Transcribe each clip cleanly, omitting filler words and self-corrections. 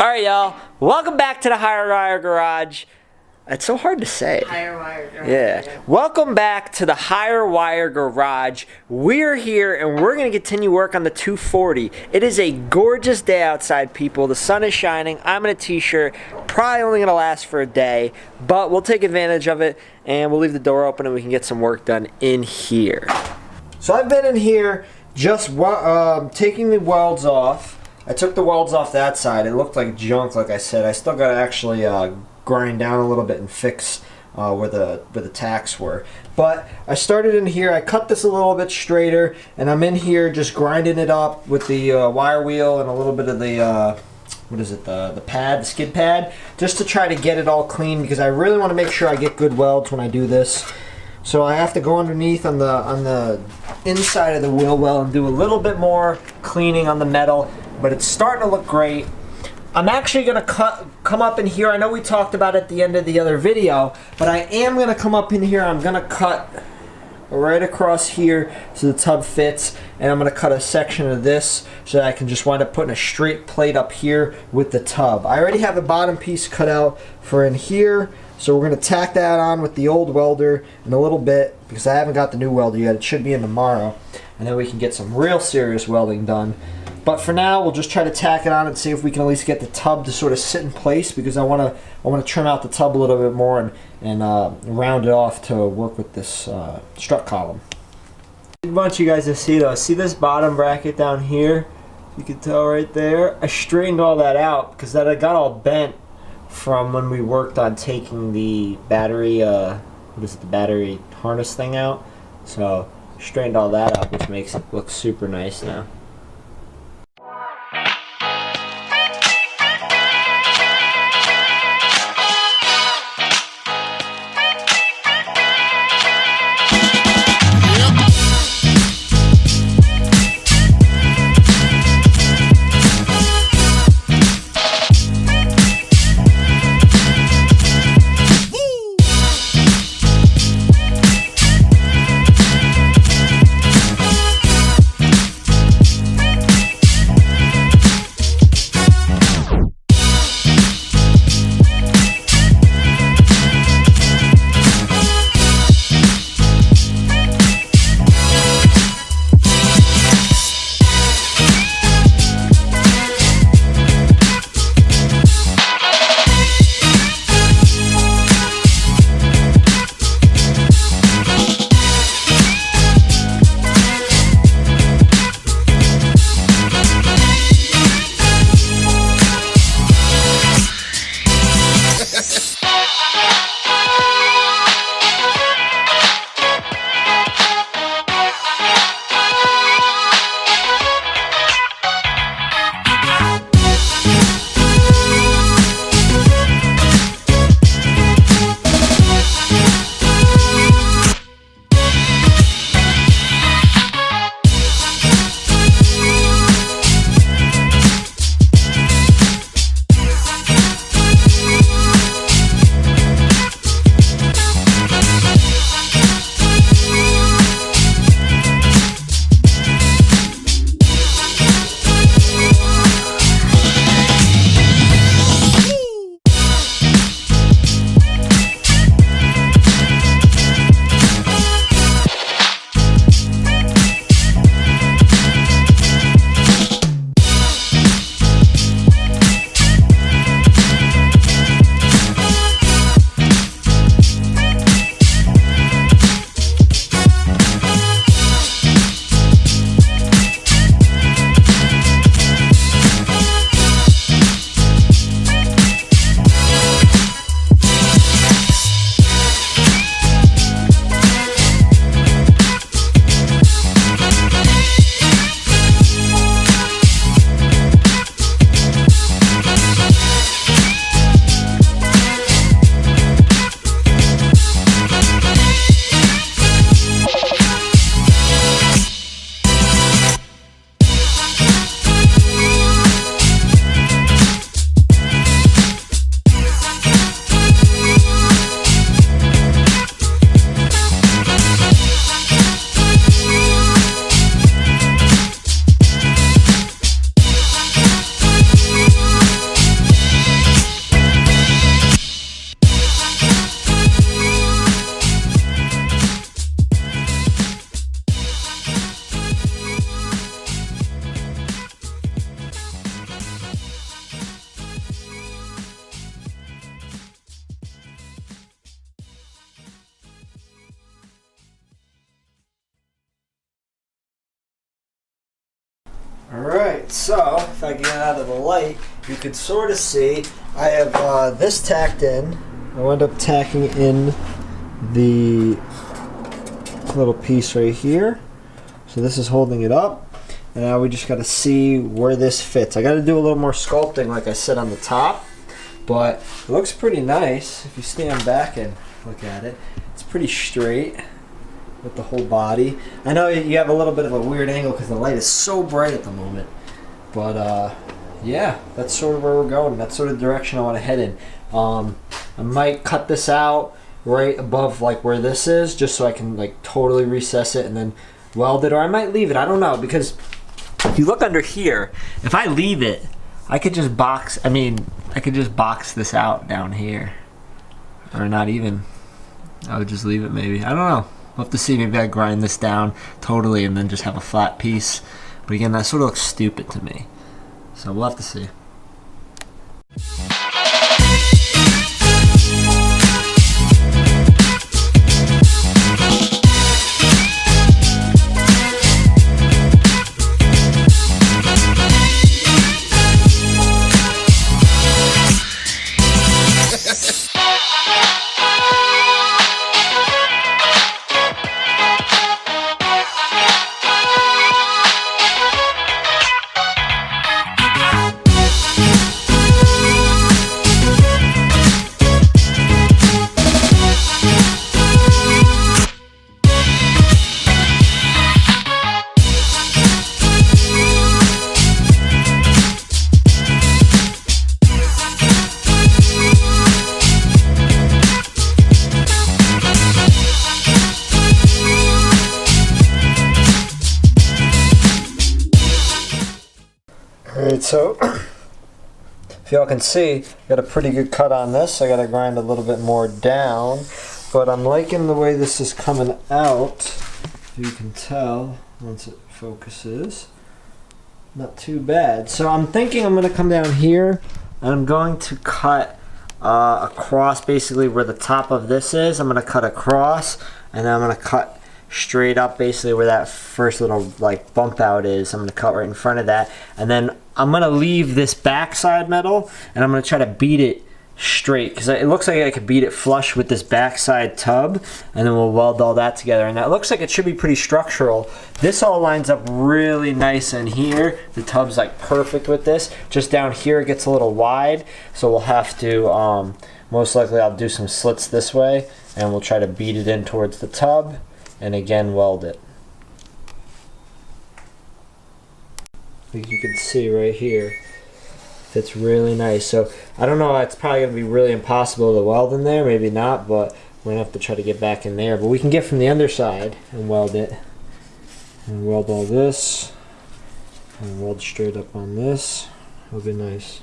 Alright, y'all. Welcome back to the Higher Wire Garage. It's so hard to say. Higher Wire Garage. Yeah. Welcome back to the Higher Wire Garage. We're here and we're going to continue work on the 240. It is a gorgeous day outside, people. The sun is shining. I'm in a t-shirt. Probably only going to last for a day, but we'll take advantage of it and we'll leave the door open and we can get some work done in here. So I've been in here just taking the welds off. I took the welds off that side. It looked like junk, like I said. I still got to actually grind down a little bit and fix where the tacks were. But I started in here. I cut this a little bit straighter, and I'm in here just grinding it up with the wire wheel and a little bit of the the pad, the skid pad, just to try to get it all clean because I really want to make sure I get good welds when I do this. So I have to go underneath on the inside of the wheel well and do a little bit more cleaning on the metal, but it's starting to look great. I'm actually going to come up in here. I know we talked about it at the end of the other video, but I am going to come up in here. I'm going to cut right across here so the tub fits, and I'm going to cut a section of this so that I can just wind up putting a straight plate up here with the tub. I already have the bottom piece cut out for in here, so we're going to tack that on with the old welder in a little bit because I haven't got the new welder yet. It should be in tomorrow, and then we can get some real serious welding done. But for now, we'll just try to tack it on and see if we can at least get the tub to sort of sit in place because I want to trim out the tub a little bit more and round it off to work with this strut column. I want you guys to see though. See this bottom bracket down here? You can tell right there. I straightened all that out because that got all bent from when we worked on taking the battery, the battery harness thing out. So straightened all that up, which makes it look super nice now. Alright, so if I get out of the light, you can sort of see I have this tacked in. I wound up tacking in the little piece right here. So this is holding it up. And now we just got to see where this fits. I got to do a little more sculpting, like I said, on the top. But it looks pretty nice. If you stand back and look at it, it's pretty straight with the whole body. I know you have a little bit of a weird angle because the light is so bright at the moment. But yeah, that's sort of where we're going. That's sort of the direction I want to head in. I might cut this out right above like where this is, just so I can like totally recess it and then weld it. Or I might leave it. I don't know, because if you look under here, if I leave it, I could just box. I could just box this out down here, or not even. I would just leave it maybe. I don't know. We'll have to see. Maybe I grind this down totally and then just have a flat piece. But again, that sort of looks stupid to me. So we'll have to see. Alright, so if y'all can see, got a pretty good cut on this. I got to grind a little bit more down, but I'm liking the way this is coming out. You can tell once it focuses. Not too bad. So I'm thinking I'm going to come down here and I'm going to cut across basically where the top of this is. I'm going to cut across, and then I'm going to cut straight up basically where that first little like bump out is. I'm going to cut right in front of that, and then I'm going to leave this backside metal and I'm going to try to beat it straight, because it looks like I could beat it flush with this backside tub, and then we'll weld all that together, and that looks like it should be pretty structural. This all lines up really nice in here. The tub's like perfect with this. Just down here it gets a little wide, so we'll have to most likely I'll do some slits this way, and we'll try to beat it in towards the tub and again weld it. I think you can see right here, fits really nice. So I don't know, it's probably going to be really impossible to weld in there, maybe not, but we're going to have to try to get back in there. But we can get from the underside and weld it. And weld all this, and weld straight up on this. It'll be nice.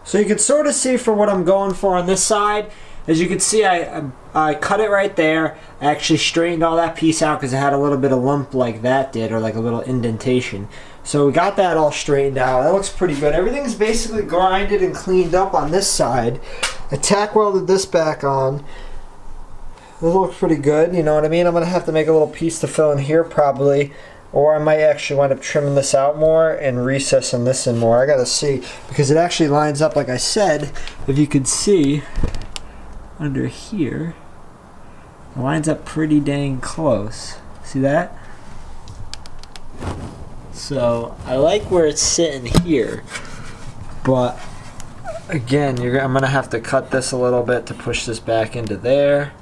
So you can sort of see for what I'm going for on this side. As you can see, I cut it right there. I actually straightened all that piece out because it had a little bit of lump like that did, or like a little indentation. So we got that all straightened out. That looks pretty good. Everything's basically grinded and cleaned up on this side. I tack welded this back on. This looks pretty good, you know what I mean? I'm going to have to make a little piece to fill in here probably. Or I might actually wind up trimming this out more and recessing this in more. I gotta see, because it actually lines up like I said. If you could see under here. It lines up pretty dang close. See that? So I like where it's sitting here, but again, I'm gonna have to cut this a little bit to push this back into there,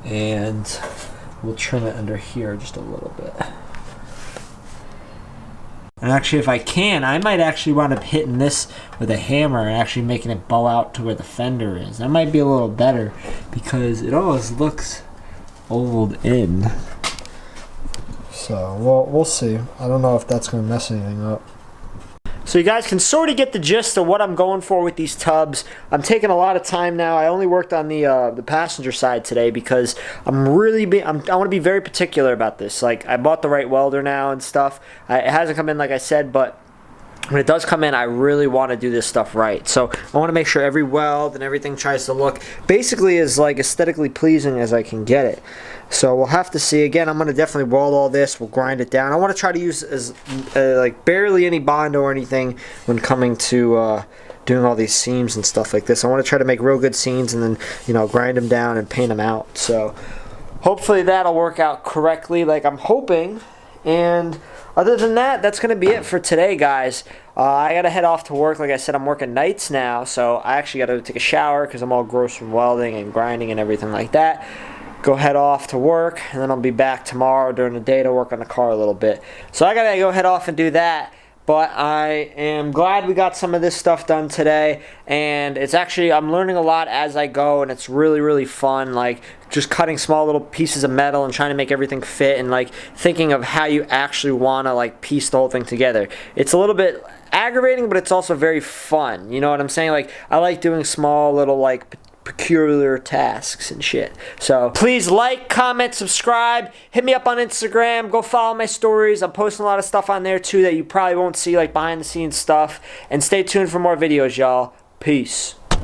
and we'll trim it under here just a little bit. And actually, if I can, I might actually wind up hitting this with a hammer and actually making it bow out to where the fender is. That might be a little better because it always looks old in. So, we'll see. I don't know if that's going to mess anything up. So you guys can sort of get the gist of what I'm going for with these tubs. I'm taking a lot of time now. I only worked on the passenger side today because I want to be very particular about this. Like, I bought the right welder now and stuff. It hasn't come in like I said, but when it does come in, I really want to do this stuff right. So I want to make sure every weld and everything tries to look basically as like aesthetically pleasing as I can get it. So we'll have to see. Again, I'm going to definitely weld all this. We'll grind it down. I want to try to use as like barely any Bondo or anything when coming to doing all these seams and stuff like this. I want to try to make real good seams and then, you know, grind them down and paint them out. So hopefully that'll work out correctly like I'm hoping. And other than that, that's going to be it for today, guys. I got to head off to work. Like I said, I'm working nights now, so I actually got to take a shower because I'm all gross from welding and grinding and everything like that. Go head off to work, and then I'll be back tomorrow during the day to work on the car a little bit. So I got to go head off and do that. But I am glad we got some of this stuff done today, and it's actually, I'm learning a lot as I go, and it's really, really fun, like just cutting small little pieces of metal and trying to make everything fit, and like thinking of how you actually want to like piece the whole thing together. It's a little bit aggravating, but it's also very fun, you know what I'm saying? Like, I like doing small little like peculiar tasks and shit. So please like, comment, subscribe, hit me up on Instagram, go follow my stories. I'm posting a lot of stuff on there too that you probably won't see, like behind the scenes stuff, and stay tuned for more videos, y'all. Peace.